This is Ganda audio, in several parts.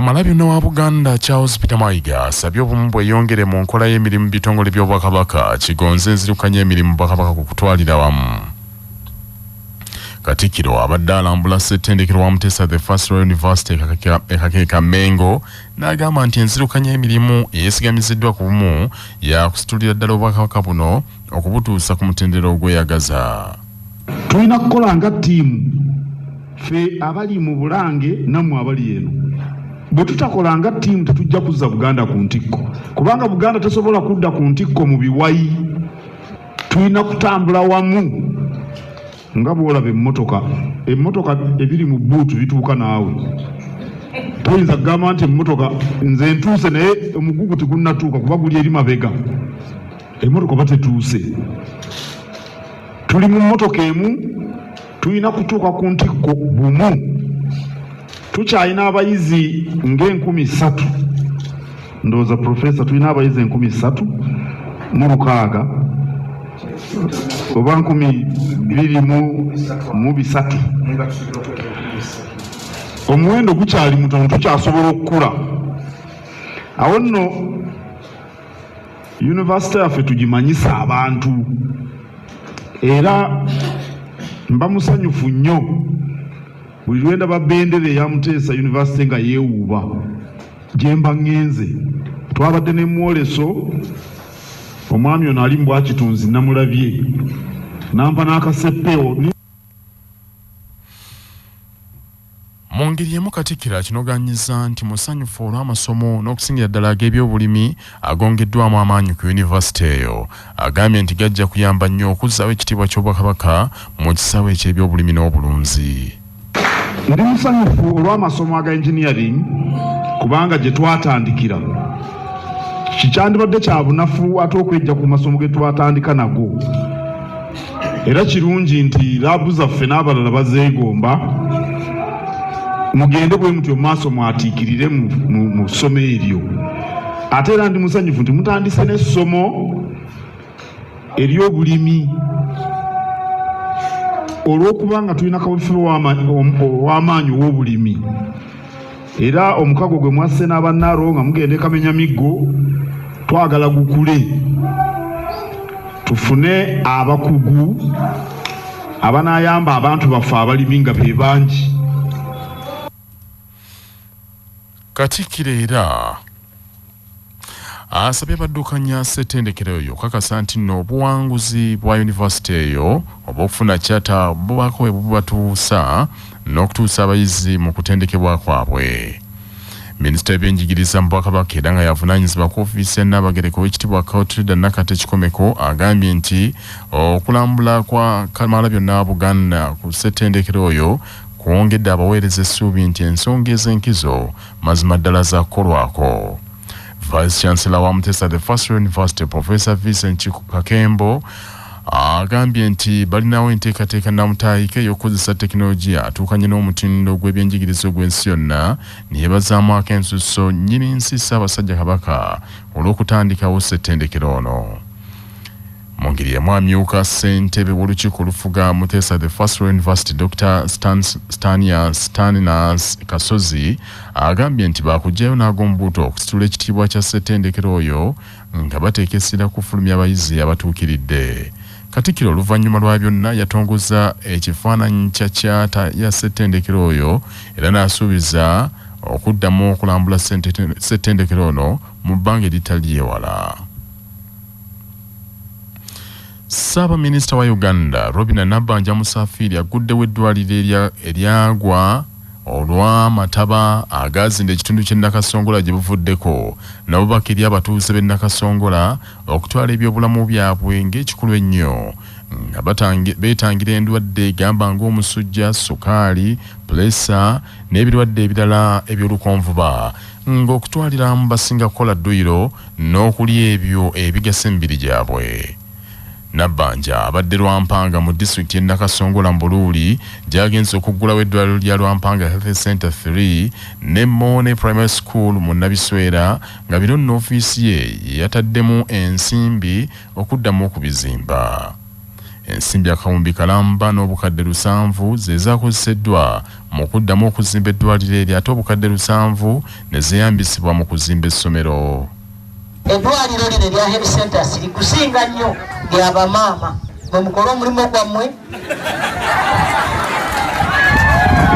Kamalabino wa Buganda Charles Peter Mayiga asabye obumu bweyongere mu nkola y'emirimu bitongole by'obwakabaka kigonze enzirukanya emirimu bwakabaka ku kutwalira wamu. Katikilo abadde alambula ssettendekero wa Mutesa the First Royal University ekakeeka Mengo n'agamba nti enzirukanya emirimu eyeesigamiziddwa ku bumu yakusitulira ddala obwakabaka buno okubutuusa ku mutendera ogweyagaza. Tulina kukola nga ttiimu ffe abali mu Bulange nammwe abali eno. Bwe tutakola nga ttiimu tetujja kuzza Buganda ku ntikko, kubanga Buganda tesobola kudda ku ntikko mu biwayi. Tulina kutambula wamu nga bw'olaba emmotoka ebiri mu bbuutu bituuka naawe. Toyinza kugamba nti emmotoka nze ntuuse naye omugugu tegunnatuuka kuba guli eri mabega. Emmotoka oba tetuuse. Tuli mu mmotoka emu, tulina kutuuka ku ntikko bumu. Tukyalina abayizi nga3,000. Ndowooza Profesa tulina abayizi 3,600 oba 2,300. Omuwendo gukyali mutono, tukyasobola okukula. Awo nno yunivasite yaffe tugimanyisa abantu era mba musanyufu nnyo buli lwendaba bendera eya Mutesa University nga yeewuuba gye mba ngenze. Twabadde ne mwoleso omwami ono ali mu Bwakitunzi namulabye nampa n'akaseppeo. Mu ngeri emu Katikiro akinoganyiza nti musanyufu olw'amasomo n'okusingira ddala ag'ebyobulimi agongeddwamu amaanyi ku yunivasite eyo. Agambye nti gajja kuyamba nnyo okuzzaawo ekitiibwa ky'obwakabaka mu kisawo eky'ebyobulimi n'obulunzi. Ndi musanyufu olw'amasomo aga engineering kubanga gye twatandikira kikyandibadde kya bunafu ate okwejja ku masomo ge twatandika nago. Era kirungi nti laabu zaffe n'abalala bazeegomba mugende bwe mutyo maaso mwatiikirire mu ssomo eryo. Ate era ndi musanyufu nti mutandise n'essomo ery'obulimi olw'okubanga tulina kaweefube w'amaanyi ow'obulimi. Era omukago gwe mwasse n'abannaaro nga mugende Kamenya Miggo twagala gukule, tufune abakugu abanaayamba abantu baffe abalimi nga be bangi. Katikiro era asabye baddukanya ssettendekero eyo kakasa nti nno obuwanguzi bwa yunivasite eyo oba okufuna kyata bubako we bubatuusa n'okutuusa abayizi mu kutendekebwa kwabwe. Minisita w'ebyenjigiriza mu Bwakabaka era nga yavunaanyizibwa ku ofiisi ya Nnaabagereka ow'ekitiibwa Kautrida Nakate Kikomeko agambye nti okulambula kwa Kamalabyonna Buganda ku ssettendekero oyo kwongedde abaweereza essuubi nti ensonga ez'enkizo mazima ddala zakolwako. Vice Chancellor wa Mutesa the First University Professor Vincent Kakembo agambye nti balinawo enteekateeka nnamutaayika ey'okukozesa tekinologiya atuukanye n'omutindo gw'ebyenjigiriza ogw'ensi yonna ne yeebazaamu ak'ensusso nnyini nsi Ssaabasajja Kabaka olw'okutandikawo ssettendekero ono. Mu ngeri emu amyuka ssentebe w'olukiiko olufuga Mutesa the First Royal University Dr. Staninas Kasozi agambye nti baakugyayo n'ag'omubuto okusitula ekitiibwa kya ssettendekero oyo nga bateeka essira kufulumya abayizi abatuukiridde. Katikiro oluvannyuma lwa byonna yatongoza ekifaananyi kya kyata ya ssettendekero oyo era n'asuubiza okuddamu okulambula ssettendekero ono mu bbanga eritali lyewala. Ssaabaminisita wa Uganda Robinah Nabbanja Musafiri aguddewo eddwaliro eryagwa olw'amataba agaazinda ekitundu ky'e Nakasongola gye buvuddeko n'obubaka eri abatuuze b'e Nakasongola okutwala ebyobulamu byabwe ng'ekikulu ennyo nga beetangira endwadde egamba ng'omusujja, sukaali, pulesa n'ebirwadde ebirala eby'olukonvuba ng'okutwaliramu basinga kukola dduyiro n'okulya ebyo ebigasa emibiri gyabwe. Nabbanja abadde Lwampanga mu disitulikiti y'e Nakasongola Mbuluuli gy'agenze okuggulawo eddwaliro lya Lwampanga Health Center 3 ne Mone Primary School mu Nabiswera nga bino nno ofiisi ye yataddemu ensimbi okuddamu okubizimba. ensimbi akawumbi kalamba n'obukadde 700 ze zaakozeseddwa mu kuddamu okuzimba eddwaliro eryo ate obukadde 700 ne zeeyambisibwa mu kuzimba essomero. Eddwaliro lino erya Health Centers likusinga nnyo ly'abamaama bwe mukola omulimu gwammwe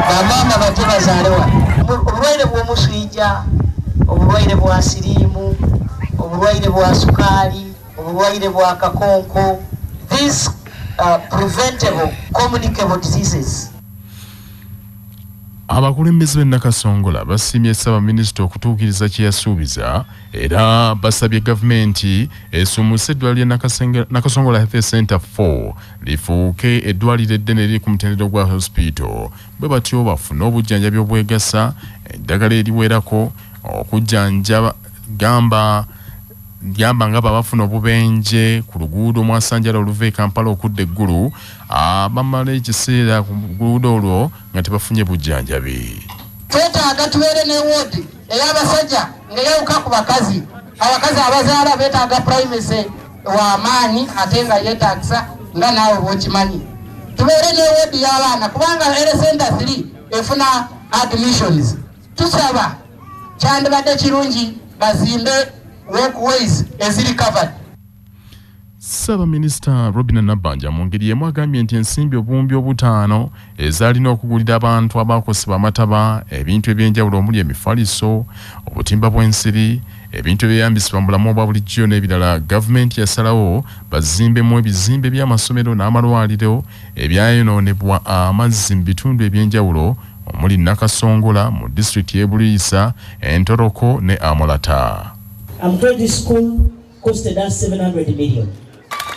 bamaama bate bazaale wano. Obulwaire bw'omuswija, obulwaire bwa siriimu, obulwaire bwa sukaali, obulwaire bwa kakonko, these preventable communicable diseases. Abakulembeze b'e Nakasongola basiimye Ssaabaminisita okutuukiriza kye yasuubiza era basabye gavumenti esumuse eddwaliro lya Nakasongola Health Center 4 lifuuke eddwaliro eddene eriri ku mutendera gwa hospital bwe batyo bafune obujjanjabi obwegasa eddagala eriwerako okujjanjaba gamba nga babafuna obubenje ku luguudo mwasanjala oluva e Kampala okudda eggulu bamala ekiseera ku luguudo olwo nga tebafunye bujjanjabi. Twetaaga tubeere ne woodi ey'abasajja ng'eyawuka ku bakazi. Abakazi abazaala beetaaga primacy w'amaanyi ate nga yeetaagisa nga naawe bw'okimanyi. Tubeere ne woodi y'abaana kubanga Health Center 3 efuna admissions. Tusaba kyandibadde kirungi bazimbe walkways eziri covered. Ssaabaminisita Robinah Nabbanja mu ngeri y'emu agambye nti ensimbi obuwumbi obutaano ezaalina okugulira abantu abaakosebwa amataba ebintu eby'enjawulo omuli emifaliso obutimba bw'ensiri ebintu ebyeyambisibwa mu bulamu obwa bulijjo n'ebirala gavumenti yasalawo bazimbemu ebizimbe by'amasomero n'amalwaliro ebyayonoonebwa amazzi mu bitundu eby'enjawulo omuli Nakasongola mu disitulikiti y'e Buliisa, Entoroko ne Amolata. I'm told this school costed us 700 million.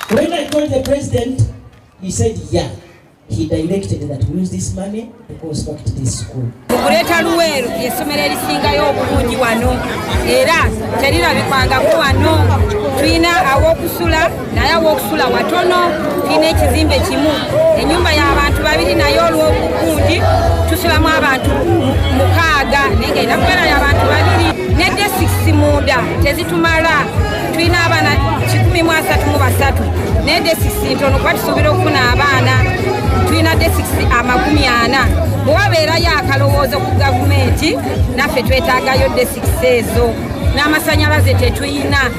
When I told the president, he said, yeah, he directed that we use this money to construct this school. Kuleta Luweero essomero erisingayo obulungi wano era terirabikangako wano. Tulina aw'okusula naye aw'okusula watono, tulina ekizimbe kimu, ennyumba y'abantu 2 naye olw'obukundi tusulamu abantu 6 naye ng'erina kubeera y'abantu 2 ne D6 munda tezitumala. Tulina abaana 133 ne D6 ntono kuba tusobola okufuna abaana. Tulina D6 40 bwe wabeerayo akalowoozo ku gavumenti naffe twetaagayo D6 ezo n'amasannyalaze tetuyina.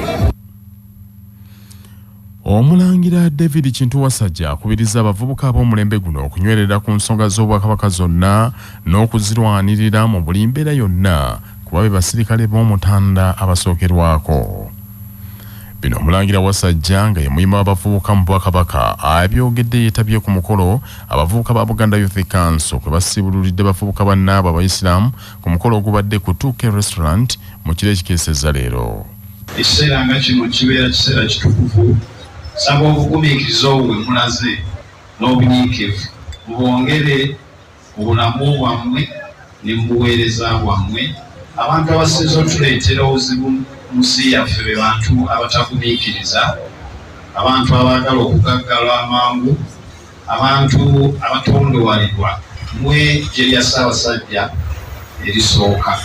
Omulangira David Kintu Wasajja akubiriza abavubuka ab'omulembe guno okunywerera ku nsonga z'obwakabaka zonna n'okuzirwanirira mu buli mbeera yonna kuba be basirikale b'omutanda abasookerwako. Bino Omulangira Wasajja nga ye muyima w'abavubuka mu Bwakabaka abyogedde yeetabye ku mukolo abavubuka ba Buganda Youth Council kwe basibululidde bavubuka bannaabwe Abayisiraamu ku mukolo ogubadde ku 2K Restaurant mu kiro ekikeesezza leero. Ekiseera nga kino kibeera kiseera kitukuvu. Saba obugumiikiriza obwo mulaze n'obunyiikivu mubwongere mu bulamu bwammwe ne mu buweereza bwammwe. Abantu abasinze otuleetera obuzibu mu nsi yaffe be bantu abatagumiikiriza, abantu abaagala okugaggala amangu, abantu abatondowalirwa. Mmwe gye lya Ssaabasajja erisooka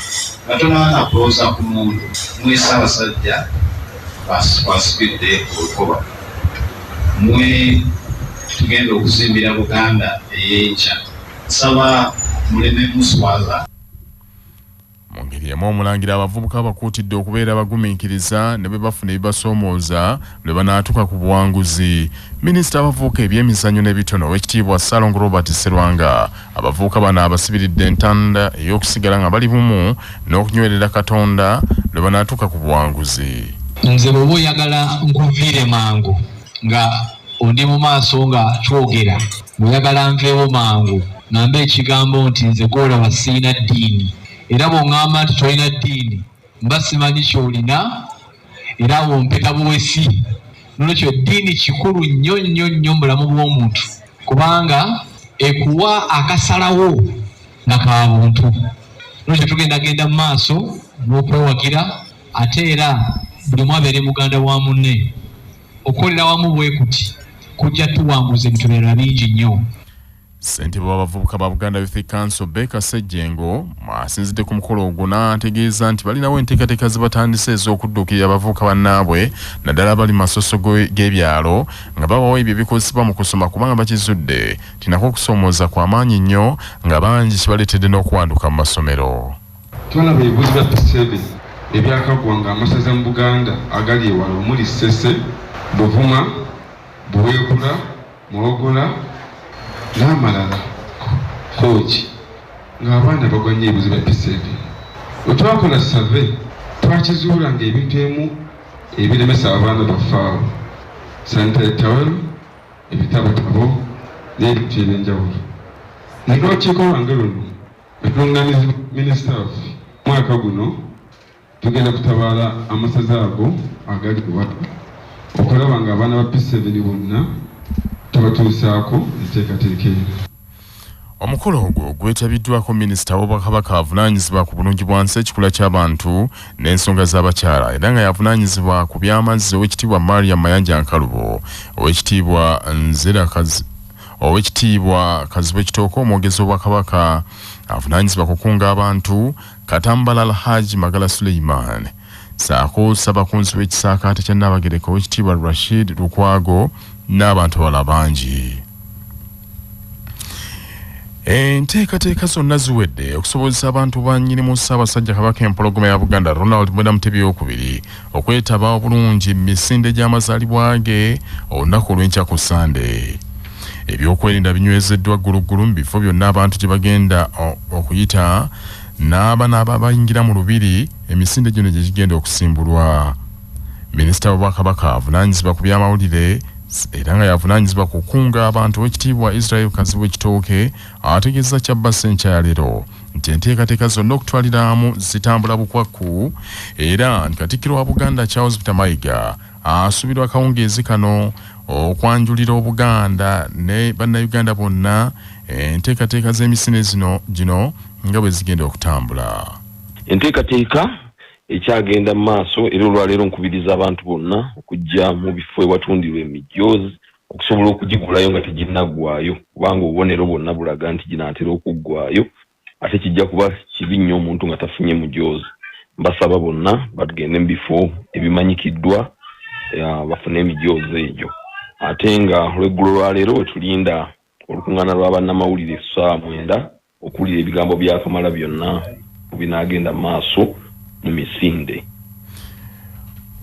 nga tonaana kulooza ku mundu, mmwe Ssaabasajja basibidde olukoba. Mmwe tugenda okuzimbira Buganda ey'enkya. Nsaba muleme muswaza. Mu ngeri y'emu Omulangira abavubuka bakuutidde okubeera abagumiikiriza ne bwe bafuna ebibasoomooza lwe banaatuuka ku buwanguzi. Minisita abavubuka ebyemizannyo n'ebitono Oweekitiibwa Ssaalongo Robert Sserwanga abavubuka bano abasibiridde entanda ey'okusigala nga bali bumu n'okunywerera Katonda lwe banaatuuka ku buwanguzi. Nze bw'oba oyagala nkuviire mangu nga ondi mu maaso nga kyogera, bw'oyagala nveewo mangu ng'ambe ekigambo nti nze gw'olaba sirina ddiini. Era bw'oŋŋamba nti tolina ddiini mba simanyi ky'olina era wompeta buwesi. Nolwekyo ddiini kikulu nnyo nnyo nnyo mu bulamu bw'omuntu kubanga ekuwa akasalawo nga ka buntu. Nolwekyo tugendagenda mu maaso n'okwewagira ate era buli omu abeere muganda wa munne. Okukolera wamu bwe kuti kujja tuwanguza ebintu birala bingi nnyo. Ssentebe w'abavubuka ba Buganda Youth Council Beka Sejjengo asinzidde ku mukolo ogwo n'ategeeza nti balinawo enteekateeka ze batandise ez'okudduukirira abavubuka bannaabwe naddala abali masoso g'ebyalo nga babawa ebyo ebikozesebwa mu kusoma kubanga bakizudde tinako okusoomooza kw'amaanyi nnyo nga bangi kibaleetedde n'okwanduka mu masomero. Twalaba ebibuuzo bya P7 ebyakaggwanga amasaza mu Buganda agali ewala omuli Ssese, Buvuma, Buweekula, Muwogola n'amalala Kooki ng'abaana bagwa nnyo ebibuuzo bya P7. Bwe twakola survey twakizuula ng'ebintu emu ebiremesa abaana baffe abo sanitary towel, ebitabatabo n'ebintu eby'enjawulo. Naye olukiiko lwange luno etuŋŋaanyiza minisita waffe mwaka guno tugenda kutabaala amasaza ago agali ewala okulaba ng'abaana ba P7 bonna tubatuusaako enteekateeka eyo. Omukolo ogwo gwetabiddwako minisita w'Obwakabaka avunaanyizibwa ku bulungibwansi ekikula ky'abantu n'ensonga z'abakyala era nga yavunaanyizibwa ku by'amazzi Oweekitiibwa Mariam Mayanja Nkalubo, Oweekitiibwa Kazibu Ekitooka omwogezi w'Obwakabaka avunaanyizibwa kukunga abantu Katambala Alhaji Magala Suleiman, saako Ssabakunzi w'ekisaakaate kya Nnabagereka Oweekitiibwa Rashid Lukwago n'abantu abalala bangi. Enteekateeka zonna ziwedde okusobozesa abantu ba nnyinimu Ssaabasajja Kabaka empologoma ya Buganda Ronald Mwenda Mutebi II okwetaba obulungi mu misinde gy'amazaalibwa ge olunaku olw'enkya ku Sande. Ebyokwerinda binywezeddwa gguluggulu mu bifo byonna abantu gye bagenda okuyita n'aba bayingira mu lubiri emisinde gyonna gye gigenda okusimbulwa. Minisita w'Obwakabaka avunaanyizibwa ku by'amawulire era nga yavunaanyizibwa kukunga abantu Oweekitiibwa Israel Kazibu Ekitooke ategeeza Kyabbasa enkya leero nti enteekateeka zonna okutwaliramu zitambula bukwakku era nti Katikilo wa Buganda Charles Peter Mayiga asuubirwa akawungeezi kano okwanjulira Obuganda ne bannayuganda bonna enteekateeka z'emisinde gino nga bwe zigenda okutambula. Enteekateeka ekyagenda mu maaso era olwaleero nkubiriza abantu bonna okujja mu bifo ewatundirwa emijoozi okusobola okugigulayo nga teginnaggwaayo kubanga obubonero bwonna bulaga nti ginaatera okuggwaayo ate kijja kuba kibi nnyo omuntu nga tafunye mujoozi. Mbasaba bonna bagende mu bifo ebimanyikiddwa bafune emijoozi egyo. Ate nga olw'eggulo lwaleero wetulinda olukuŋŋaana lwa bannamawulire essaawa 9 okuwulira ebigambo bya Kamala byonna binaagenda mu maaso mu misinde.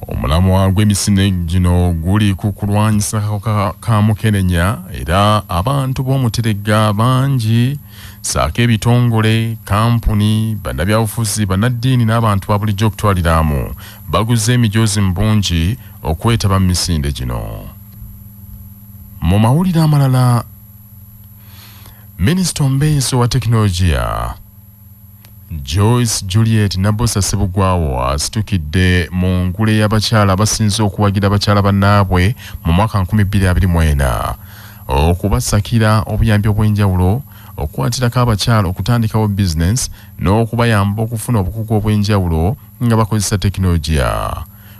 Omulamwa gw'emisinde gino guli ku kulwanyisa ka Mukenenya era abantu b'omuterega bangi saako ebitongole, kampuni, bannabyabufuzi, bannaddiini n'abantu ba bulijjo okutwaliramu baguze emijoozi mu bungi okwetaba mu misinde gino. Mu mawulire amalala, Minisita omubeezi wa tekinologiya Joyce Juliet Nabosa Sebugwawo asitukidde mu ngule y'abakyala abasinze okuwagira abakyala bannaabwe mu mwaka 2024 okubasakira obuyambi obw'enjawulo okukwatirako abakyala okutandikawo bizinesi n'okubayamba okufuna obukugu obw'enjawulo nga bakozesa tekinologiya.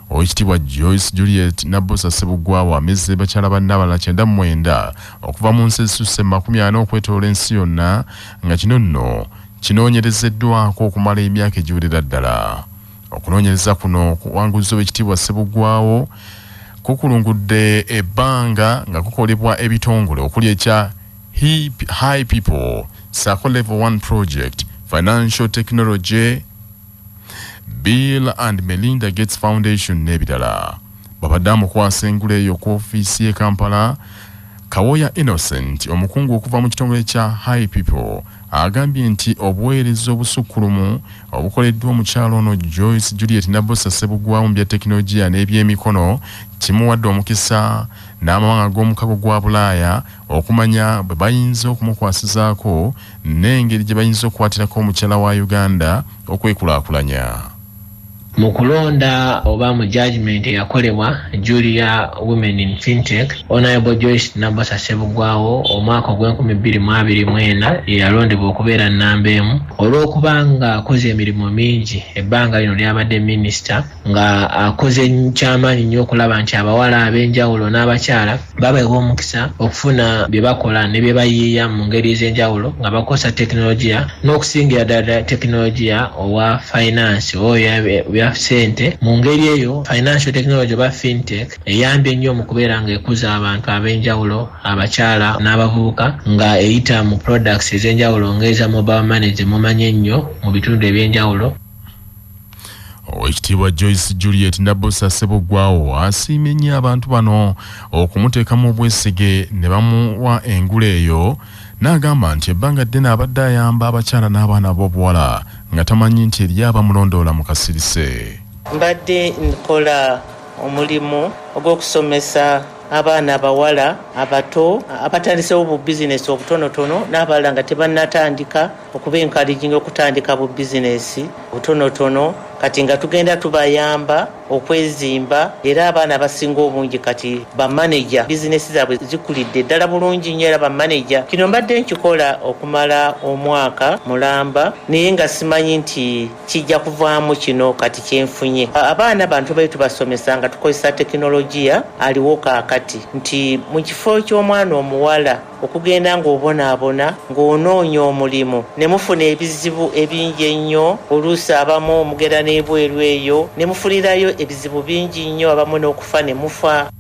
Oweekitiibwa Joyce Juliet Nabosa Sebugwawo amezze bakyala banne abalala 99 okuva mu nsi ezisusse 40 okwetooloola ensi yonna nga kino nno kinoonyerezeddwako okumala emyaka egiwerera ddala. Okunoonyereza kuno kuwanguzi Oweekitiibwa Sebugwawo kukulungudde ebbanga nga kukolebwa ebitongole okuli ekya High People, Sako Level 1 Project, Financial Technology, Bill and Melinda Gates Foundation n'ebirala. Babadde amukwasa engule eyo ku ofiisi y'e Kampala, Kawoya Innocent omukungu okuva mu kitongole kya High People agambye nti obuweereza obusukkulumu obukoleddwa omukyalo ono Joyce Juliet Nabosa Sebugwawo mu bya tekinologiya n'ebyemikono kimuwadde omukisa n'amawanga g'omukago gwa Bulaaya okumanya bwe bayinza okumukwasizaako n'engeri gye bayinza okukwatirako omukyala wa Uganda okwekulaakulanya. Mu kulonda oba mu judgment eyakolebwa Julia Women in Fintech, Honorable Joyce Nabosa Sebugwawo omwaka ogw'2024 yalondebwa okubeera nnamba emu olw'okubanga akoze emirimu mingi ebbanga lino lyabadde minisita nga akoze kyamaanyi nnyo okulaba nti abawala ab'enjawulo n'abakyala babaweebwa omukisa okufuna bye bakola ne bye bayiiya mu ngeri ez'enjawulo nga bakozesa tekinologiya n'okusingira ddala tekinologiya owa finance oyo bya ssente. Mu ngeri eyo financial technology oba fintech eyambye nnyo mu kubeera ng'ekuza abantu ab'enjawulo, abakyala n'abavubuka nga eyita mu products ez'enjawulo ng'eza mobile money ze mumanyi ennyo mu bitundu eby'enjawulo. Oweekitiibwa Joyce Juliet Nabosa Ssebugwawo asiimye nnyo abantu bano okumuteekamu obwesige ne bamuwa engule eyo, n'agamba nti ebbanga ddene abadde ayamba abakyala n'abaana b'obuwala nga tamanyi nti eri abamulondoola mu kasirise. Mbadde nkola omulimu ogw'okusomesa abaana abawala abato abatandisewo bu bizinesi obutonotono n'abalala nga tebannatandika okuba encouraging okutandika bu bizinesi butonotono, kati nga tugenda tubayamba okwezimba, era abaana abasinga obungi kati bamaneja bizinesi zaabwe zikulidde ddala bulungi nnyo era bamaneja. Kino mbadde nkikola okumala omwaka mulamba naye nga simanyi nti kijja kuvaamu kino kati kyenfunye. Abaana bantu bali tubasomesa nga tukozesa tekinologiya aliwo kaakati nti mu kifo ky'omwana omuwala okugenda ng'obonaabona ng'onoonya omulimu ne mufuna ebizibu ebingi ennyo, oluusi abamu mugenda n'ebweru eyo ne mufulirayo ebizibu bingi nnyo, abamu n'okufa ne mufa.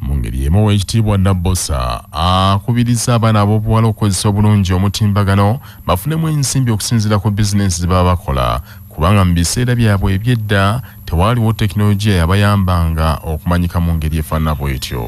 Mu ngeri emu Oweekitiibwa Nabosa akubiriza abaana ab'obuwala okukozesa obulungi omutimbagano bafunemu ensimbi okusinziira ku bizinesi ze baba bakola, kubanga mu biseera byabwe eby'edda tewaaliwo tekinologiya yabayambanga okumanyika mu ngeri efaanana bw'etyo.